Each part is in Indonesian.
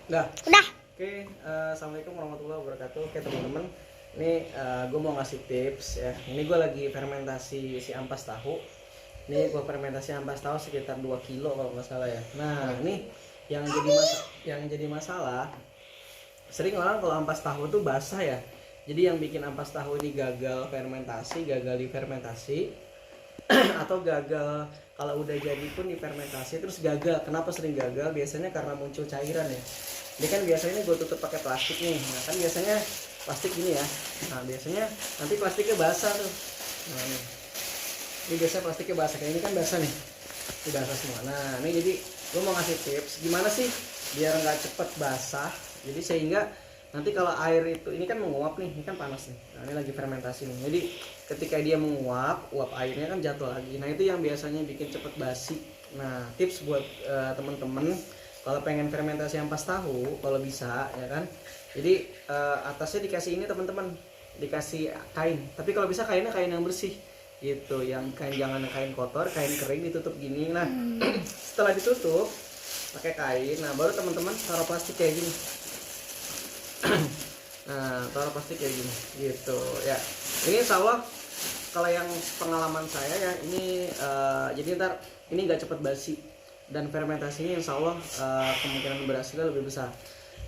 Udah. Udah. Oke, assalamualaikum warahmatullahi wabarakatuh. Oke teman-teman, ini gue mau ngasih tips ya. Ini gue lagi fermentasi si ampas tahu. Ini gue fermentasi ampas tahu sekitar 2 kilo kalau nggak salah ya. Nah ini yang jadi masalah, sering orang kalau ampas tahu tuh basah ya. Jadi yang bikin ampas tahu ini gagal fermentasi, gagal difermentasi, atau gagal kalau udah jadi pun difermentasi terus gagal. Kenapa sering gagal? Biasanya karena muncul cairan ya. Ini kan biasanya gue tutup pakai plastik nih. Nah kan biasanya plastik gini ya. Nah biasanya nanti plastiknya basah tuh. Nah ini biasanya plastiknya basah. Kayak ini kan basah nih. Ini basah semua. Nah ini jadi gue mau ngasih tips gimana sih biar nggak cepet basah. Jadi sehingga nanti kalau air itu, ini kan menguap nih, ini kan panas nih. Nah ini lagi fermentasi nih. Jadi ketika dia menguap, uap airnya kan jatuh lagi. Nah itu yang biasanya bikin cepet basi. Nah tips buat temen-temen kalau pengen fermentasi ampas tahu, kalau bisa ya kan. Jadi atasnya dikasih ini teman-teman, dikasih kain. Tapi kalau bisa kainnya kain yang bersih gitu, yang kain, jangan kain kotor, kain kering ditutup gini. Nah setelah ditutup pakai kain, nah baru teman-teman taruh plastik kayak gini. Nah taruh plastik kayak gini gitu ya. Ini insya Allah kalau yang pengalaman saya ya ini jadi ntar ini nggak cepet basi dan fermentasinya insya Allah kemungkinan berhasilnya lebih besar.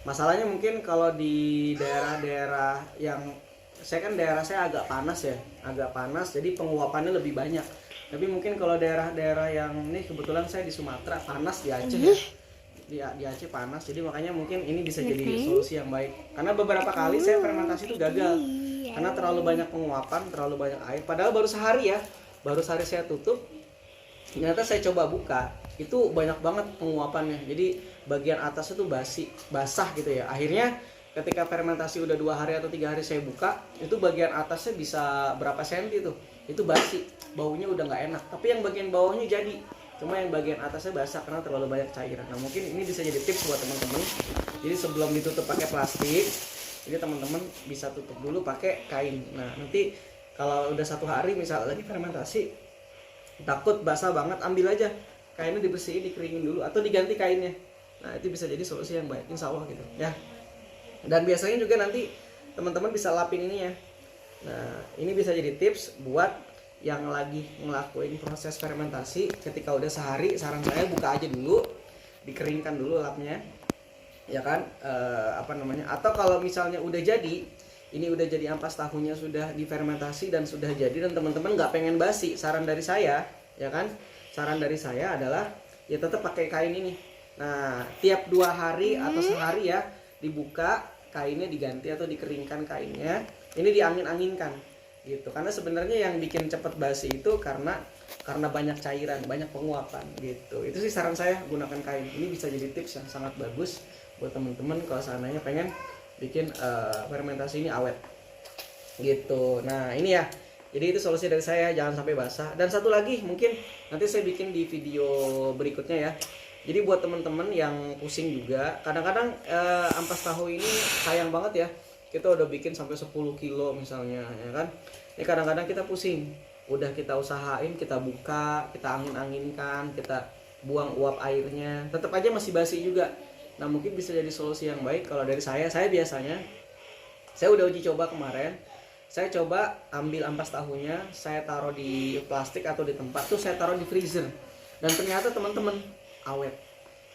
Masalahnya mungkin kalau di daerah-daerah yang daerah saya agak panas ya, agak panas, jadi penguapannya lebih banyak. Tapi mungkin kalau daerah-daerah yang ini, kebetulan saya di Sumatera, panas di Aceh ya, di Aceh panas, jadi makanya mungkin ini bisa jadi solusi yang baik. Karena beberapa kali saya fermentasi itu gagal karena terlalu banyak penguapan, terlalu banyak air. Padahal baru sehari ya, baru sehari saya tutup. Ternyata saya coba buka, itu banyak banget penguapannya. Jadi bagian atasnya tuh basah gitu ya. Akhirnya ketika fermentasi udah 2 hari atau 3 hari saya buka, itu bagian atasnya bisa berapa senti tuh, itu basi, baunya udah nggak enak. Tapi yang bagian bawahnya jadi, cuma yang bagian atasnya basah karena terlalu banyak cairan. Nah mungkin ini bisa jadi tips buat teman-teman. Jadi sebelum ditutup pakai plastik, jadi teman-teman bisa tutup dulu pakai kain. Nah nanti kalau udah 1 hari misal lagi fermentasi, takut basah banget, ambil aja kainnya, dibersihin, dikeringin dulu, atau diganti kainnya. Nah itu bisa jadi solusi yang baik, insya Allah gitu ya. Dan biasanya juga nanti teman-teman bisa lapin ini ya. Nah ini bisa jadi tips buat yang lagi ngelakuin proses fermentasi. Ketika udah sehari, saran saya buka aja dulu, dikeringkan dulu lapnya ya kan. Atau kalau misalnya udah jadi, ini udah jadi ampas tahunya, sudah difermentasi dan sudah jadi, dan teman-teman nggak pengen basi, saran dari saya ya kan, saran dari saya adalah ya tetap pakai kain ini. Nah tiap 2 hari atau sehari ya dibuka kainnya, diganti atau dikeringkan kainnya, ini diangin-anginkan gitu. Karena sebenarnya yang bikin cepet basi itu karena banyak cairan, banyak penguapan gitu. Itu sih saran saya, gunakan kain. Ini bisa jadi tips yang sangat bagus buat teman-teman kalau seandainya pengen bikin fermentasi ini awet gitu. Nah ini ya, jadi itu solusi dari saya, jangan sampai basah. Dan satu lagi mungkin nanti saya bikin di video berikutnya ya. Jadi buat teman-teman yang pusing juga, kadang-kadang ampas tahu ini sayang banget ya. Kita udah bikin sampai 10 kilo misalnya ya kan. Ini kadang-kadang kita pusing. Udah kita usahain, kita buka, kita angin-anginkan, kita buang uap airnya, tetap aja masih basi juga. Nah mungkin bisa jadi solusi yang baik kalau dari saya biasanya, saya udah uji coba kemarin. Saya coba ambil ampas tahunya, saya taruh di plastik atau di tempat tuh, saya taruh di freezer. Dan ternyata teman-teman awet.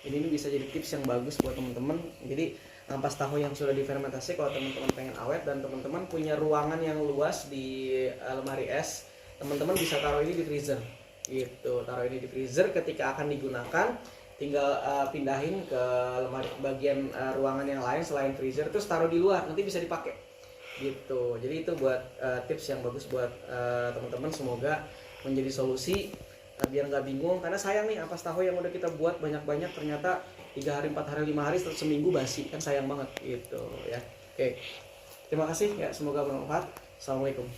Jadi ini bisa jadi tips yang bagus buat teman-teman. Jadi ampas tahu yang sudah difermentasi, kalau teman-teman pengen awet dan teman-teman punya ruangan yang luas di lemari es, teman-teman bisa taruh ini di freezer. Gitu, taruh ini di freezer, ketika akan digunakan tinggal pindahin ke lemari bagian ruangan yang lain selain freezer, terus taruh di luar, nanti bisa dipakai. Gitu. Jadi itu buat tips yang bagus buat teman-teman, semoga menjadi solusi biar nggak bingung. Karena sayang nih ampas tahu yang udah kita buat banyak-banyak, ternyata 3 hari, 4 hari, 5 hari, seminggu basi, kan sayang banget gitu ya. Oke, terima kasih ya, semoga bermanfaat. Assalamualaikum.